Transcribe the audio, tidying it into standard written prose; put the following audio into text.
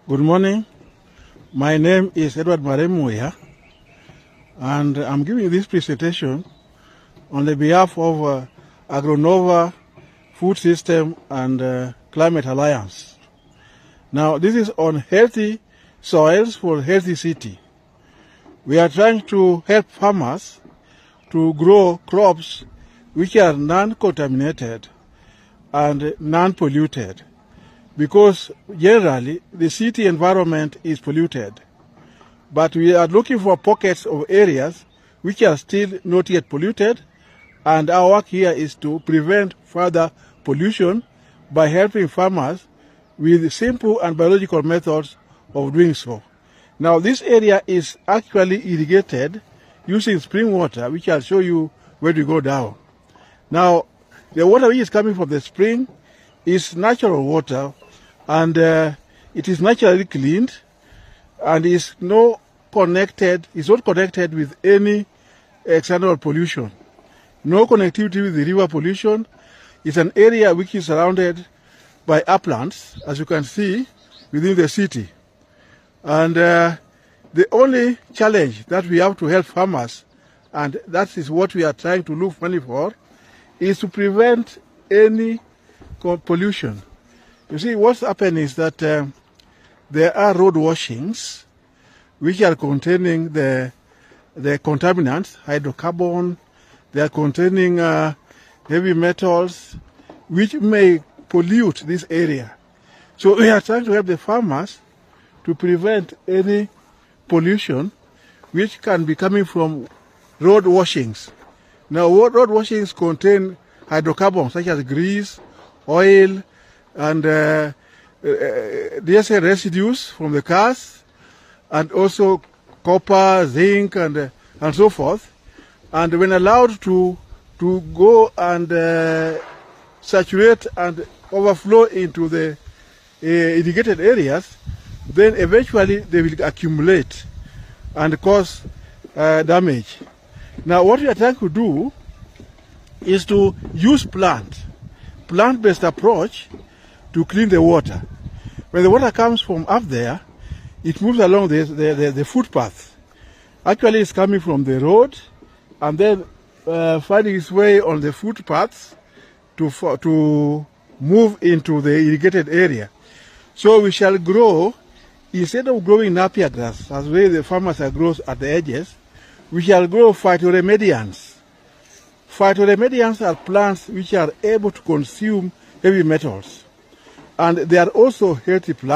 Good morning. My name is Edward Maremuya, and I'm giving this presentation on the behalf of Agronova Food System and Climate Alliance. Now, this is on healthy soils for healthy city. We are trying to help farmers to grow crops which are non-contaminated and non-polluted, because generally the city environment is polluted. But we are looking for pockets of areas which are still not yet polluted, and our work here is to prevent further pollution by helping farmers with simple and biological methods of doing so. Now, this area is actually irrigated using spring water, which I'll show you when we go down. Now, the water which is coming from the spring is natural water, and it is naturally cleaned, and is not connected with any external pollution. No connectivity with the river pollution. It's an area which is surrounded by uplands, as you can see, within the city. And the only challenge that we have to help farmers, and that is what we are trying to look money for, is to prevent any pollution. You see, what's happened is that there are road washings which are containing the contaminants, hydrocarbon. They are containing heavy metals which may pollute this area. So we are trying to help the farmers to prevent any pollution which can be coming from road washings. Now, road washings contain hydrocarbons such as grease, oil, and diesel residues from the cars, and also copper, zinc, and so forth. And when allowed to go and saturate and overflow into the irrigated areas, then eventually they will accumulate and cause damage. Now, what we are trying to do is to use plant-based approach to clean the water. When the water comes from up there, it moves along the footpath. Actually, it's coming from the road and then finding its way on the footpaths to move into the irrigated area. So we shall grow, instead of growing napier grass, as way the farmers are grows at the edges, we shall grow phytoremedians. Phytoremedians are plants which are able to consume heavy metals, and they are also healthy plants.